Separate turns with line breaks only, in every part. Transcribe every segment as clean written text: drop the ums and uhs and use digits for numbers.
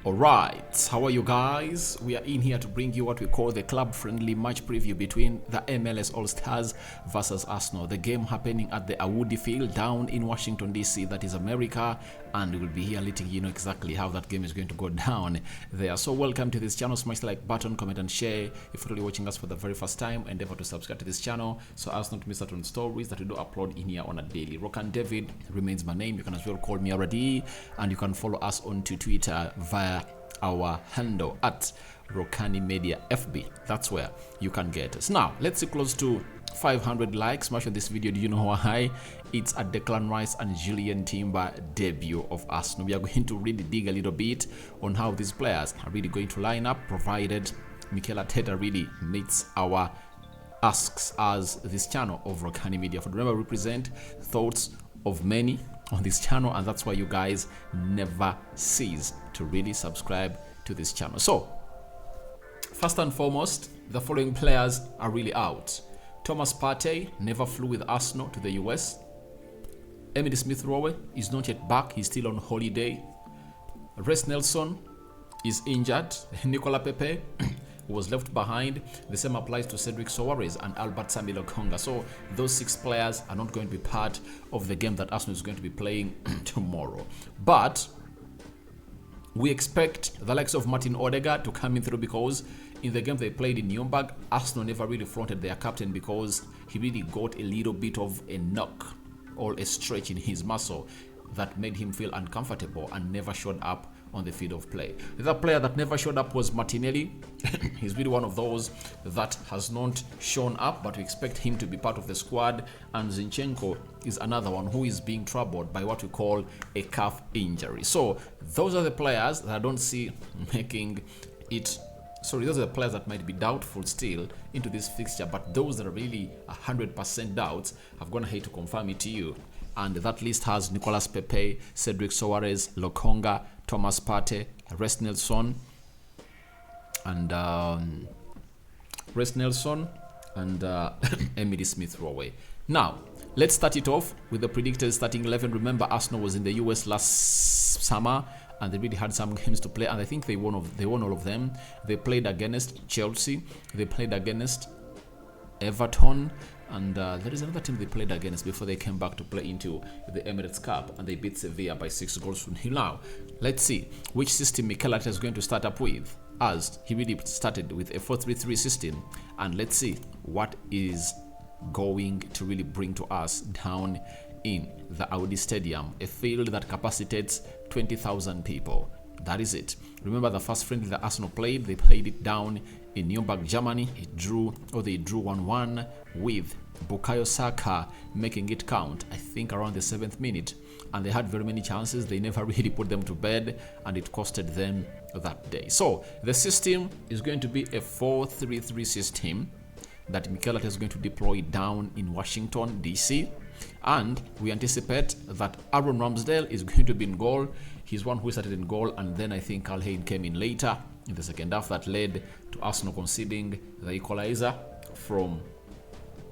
Alright, how are you guys? We are in here to bring you what we call the club-friendly match preview between the MLS All-Stars versus Arsenal. The game happening at the Midfield down in Washington, D.C., that is America, and we'll be here letting you know exactly how that game is going to go down there. So welcome to this channel. Smash the like button, comment and share. If you're really watching us for the very first time, endeavor to subscribe to this channel so as not to miss out on stories that we do upload in here on a daily. Rokani David remains my name. You can as well call me already, and you can follow us on Twitter via our handle at Rokani Media FB. That's where you can get us. Now, let's see close to 500 likes. Smash on this video. Do you know why? It's a Declan Rice and Julian Timber debut of Arsenal. We are going to really dig a little bit on how these players are really going to line up, provided Mikel Arteta really meets our asks as this channel of Rokani Media. For remember, represent thoughts of many on this channel, and that's why you guys never cease to really subscribe to this channel. So first and foremost, the following players are really out. Thomas Partey never flew with Arsenal to the US. Emile Smith-Rowe is not yet back, he's still on holiday. Reiss Nelson is injured. Nicola Pepe was left behind. The same applies to Cedric Soares and Albert Sambi Lokonga. So those 6 players are not going to be part of the game that Arsenal is going to be playing tomorrow. But we expect the likes of Martin Odegaard to come in through, because in the game they played in Nuremberg, Arsenal never really fronted their captain because he really got a little bit of a knock or a stretch in his muscle that made him feel uncomfortable and never showed up on the field of play. The other player that never showed up was Martinelli. He's really one of those that has not shown up, but we expect him to be part of the squad. And Zinchenko is another one who is being troubled by what we call a calf injury. So those are the players that I don't see making it. Sorry, those are the players that might be doubtful still into this fixture, but those that are really 100% doubts, I've gone ahead to confirm it to you. And that list has Nicolas Pepe, Cedric Soares, Lokonga, Thomas Partey, Reiss Nelson, and Emile Smith-Rowe. Now, let's start it off with the predicted starting 11. Remember, Arsenal was in the US last summer, and they really had some games to play, and I think they won all of them. They played against Chelsea, they played against Everton, and there is another team they played against before they came back to play into the Emirates Cup, and they beat Sevilla by 6 goals to 0. Now, let's see which system Mikel Arteta is going to start up with, as he really started with a 4-3-3 system, and let's see what is going to really bring to us down in the Audi Stadium, a field that capacitates 20,000 people. That is it. Remember the first friendly that Arsenal played, they played it down in Nuremberg, Germany. They drew 1-1 with Bukayo Saka making it count, I think around the 7th minute. And they had very many chances. They never really put them to bed, and it costed them that day. So the system is going to be a 4-3-3 system that Mikel Arteta is going to deploy down in Washington, D.C. And we anticipate that Aaron Ramsdale is going to be in goal. He's one who started in goal, and then I think Al Hain came in later in the second half. That led to Arsenal conceding the equalizer from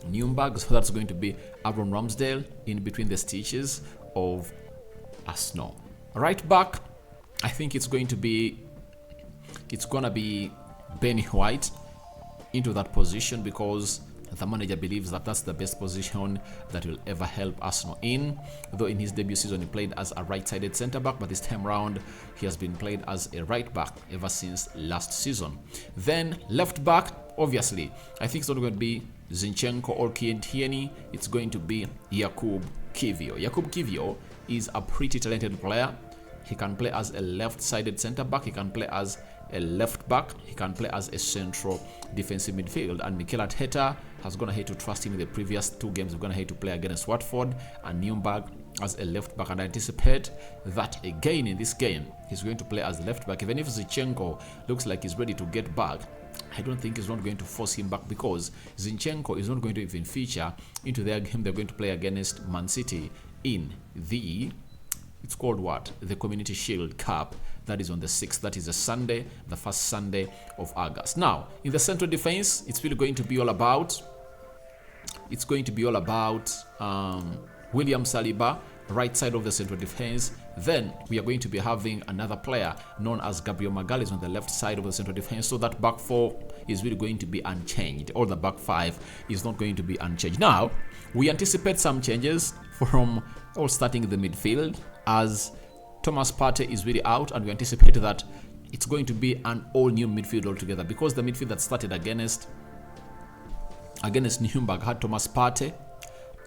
Nuremberg. So that's going to be Aaron Ramsdale in between the stitches of Arsenal. Right back, I think it's gonna be Benny White into that position, because the manager believes that that's the best position that will ever help Arsenal in. Though in his debut season he played as a right-sided centre-back, but this time round he has been played as a right-back ever since last season. Then left-back, obviously, I think it's not going to be Zinchenko or Tierney. It's going to be Jakub Kiwior. Jakub Kiwior is a pretty talented player. He can play as a left-sided centre-back, he can play as a left back, he can play as a central defensive midfield, and Mikel Arteta has gone ahead to trust him in the previous 2 games. We're going ahead to play against Watford and Nuremberg as a left back, and I anticipate that again in this game he's going to play as left back. Even if Zinchenko looks like he's ready to get back, I don't think he's not going to force him back, because Zinchenko is not going to even feature into their game they're going to play against Man City in the, it's called what? The Community Shield Cup. That is on the 6th. That is a Sunday, the first Sunday of August. Now, in the central defense, it's really going to be all about William Saliba, right side of the central defense. Then we are going to be having another player known as Gabriel Magalhaes on the left side of the central defense. So that back four is really going to be unchanged. Or the back five is not going to be unchanged. Now, we anticipate some changes from all starting in the midfield, as Thomas Partey is really out, and we anticipate that it's going to be an all-new midfield altogether, because the midfield that started against Nuremberg had Thomas Partey,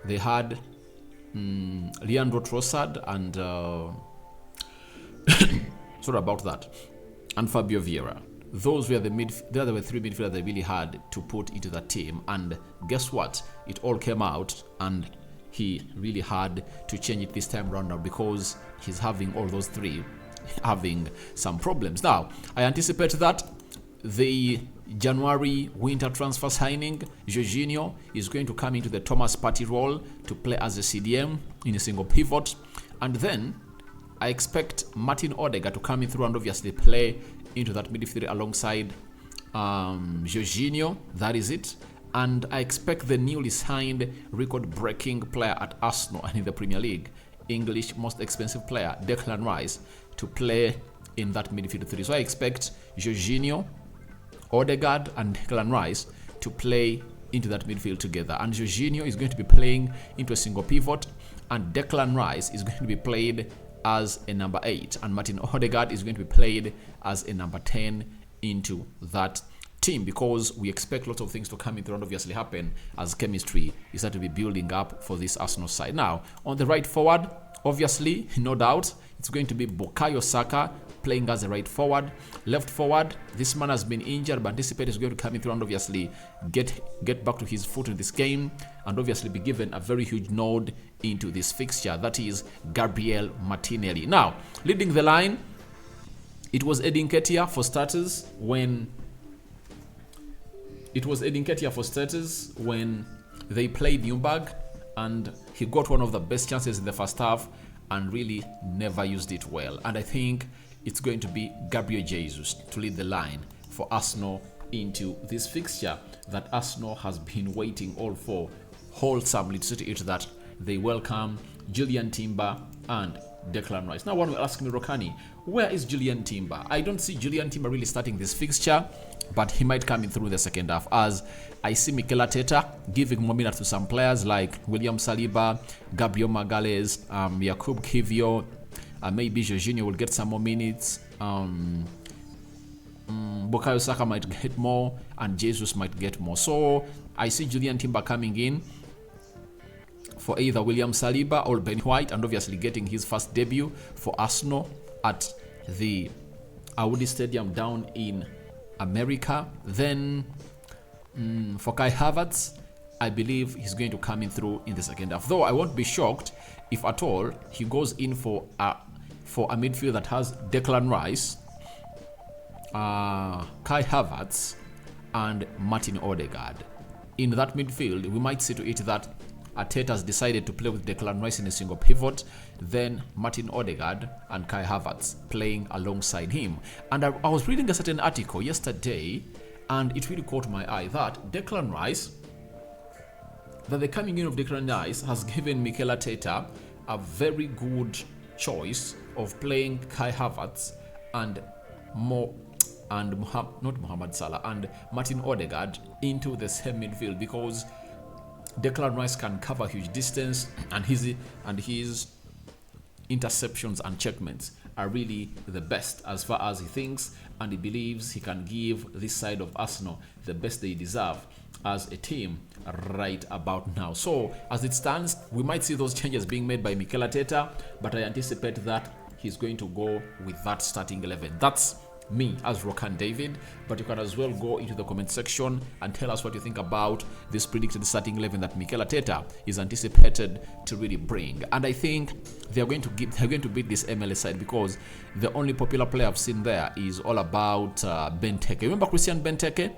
they had Leandro Trossard, and sorry about that, and Fabio Vieira. Those were there were three midfielders they really had to put into the team, and guess what? It all came out, and he really had to change it this time round now, because he's having all those three having some problems. Now, I anticipate that the January winter transfer signing, Jorginho, is going to come into the Thomas Partey role to play as a CDM in a single pivot. And then I expect Martin Odegaard to come in through and obviously play into that midfield alongside Jorginho. That is it. And I expect the newly signed record-breaking player at Arsenal and in the Premier League, English most expensive player, Declan Rice, to play in that midfield three. So I expect Jorginho, Odegaard, and Declan Rice to play into that midfield together. And Jorginho is going to be playing into a single pivot, and Declan Rice is going to be played as a number 8, and Martin Odegaard is going to be played as a number 10 into that team, because we expect lots of things to come in through and obviously happen as chemistry is starting to be building up for this Arsenal side. Now, on the right forward, obviously, no doubt, it's going to be Bukayo Saka playing as a right forward. Left forward, this man has been injured, but anticipate is going to come in through and obviously get back to his foot in this game, and obviously be given a very huge nod into this fixture. That is Gabriel Martinelli. Now, leading the line, it was Edin Ketia for starters when they played Nuremberg, and he got one of the best chances in the first half and really never used it well. And I think it's going to be Gabriel Jesus to lead the line for Arsenal into this fixture that Arsenal has been waiting all for wholesomely, to see it that they welcome Julian Timber and Declan Rice. Now, one will ask me, Rokani, where is Julian Timber? I don't see Julian Timber really starting this fixture, but he might come in through the second half, as I see Mikel Arteta giving more minutes to some players like William Saliba, Gabriel Magalhaes, Jakub Kiwior, maybe Jorginho will get some more minutes. Bukayo Saka might get more, and Jesus might get more. So I see Julian Timber coming in for either William Saliba or Ben White, and obviously getting his first debut for Arsenal at the Audi Stadium down in America. Then for Kai Havertz, I believe he's going to come in through in the second half. Though I won't be shocked if at all he goes in for a midfield that has Declan Rice, Kai Havertz, and Martin Odegaard. In that midfield, we might see to it that Arteta has decided to play with Declan Rice in a single pivot, then Martin Odegaard and Kai Havertz playing alongside him. And I was reading a certain article yesterday, and it really caught my eye that the coming in of Declan Rice has given Mikel Arteta a very good choice of playing Kai Havertz and Mohamed Salah and Martin Odegaard into the same midfield, because Declan Rice can cover huge distance, and his interceptions and checkmates are really the best as far as he thinks, and he believes he can give this side of Arsenal the best they deserve as a team right about now. So as it stands, we might see those changes being made by Mikel Arteta, but I anticipate that he's going to go with that starting 11. That's me as Rokani David, but you can as well go into the comment section and tell us what you think about this predicted starting 11 that Mikel Arteta is anticipated to really bring. And I think they're going to beat this MLS side, because the only popular player I've seen there is all about Benteke. Remember Christian Benteke?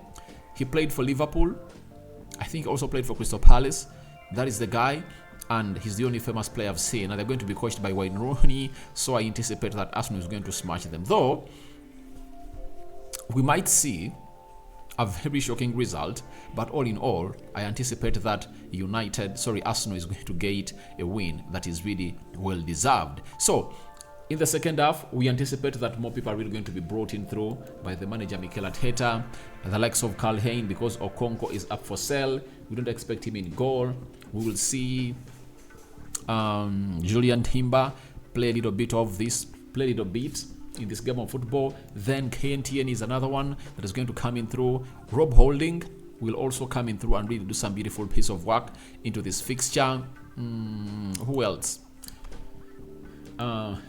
He played for Liverpool. I think he also played for Crystal Palace. That is the guy, and he's the only famous player I've seen. And they're going to be coached by Wayne Rooney, so I anticipate that Arsenal is going to smash them. Though we might see a very shocking result, but all in all, I anticipate that Arsenal is going to get a win that is really well deserved. So In the second half, we anticipate that more people are really going to be brought in through by the manager Mikel Arteta, the likes of Carl Hayne, because Okonkwo is up for sale. We don't expect him in goal. We will see Julian Timber play a little bit in this game of football. Then KNTN is another one that is going to come in through. Rob Holding will also come in through and really do some beautiful piece of work into this fixture. Who else?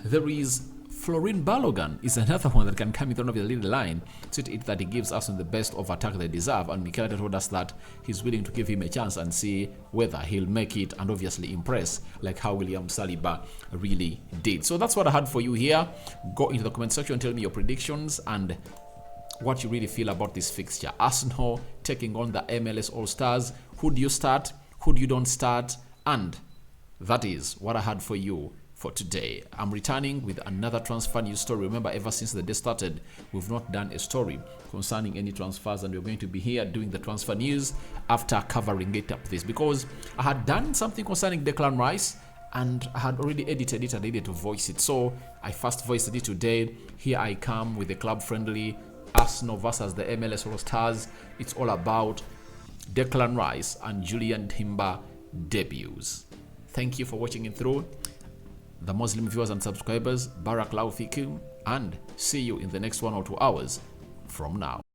There is Florin Balogun is another one that can come in front of the little line, so that he gives us the best of attack they deserve. And Mikel Arteta told us that he's willing to give him a chance and see whether he'll make it and obviously impress, like how William Saliba really did. So that's what I had for you here. Go into the comment section and tell me your predictions and what you really feel about this fixture. Arsenal taking on the MLS All-Stars. Who do you start? Who do you don't start? And that is what I had for you for today. I'm returning with another transfer news story. Remember, ever since the day started, we've not done a story concerning any transfers, and we're going to be here doing the transfer news after covering it up this, because I had done something concerning Declan Rice and I had already edited it and needed to voice it. So I first voiced it today. Here I come with the club friendly Arsenal versus the MLS All-Stars. It's all about Declan Rice and Julian Timber debuts. Thank you for watching it through. The Muslim viewers and subscribers, Barakallahu Fikum, and see you in the next 1 or 2 hours from now.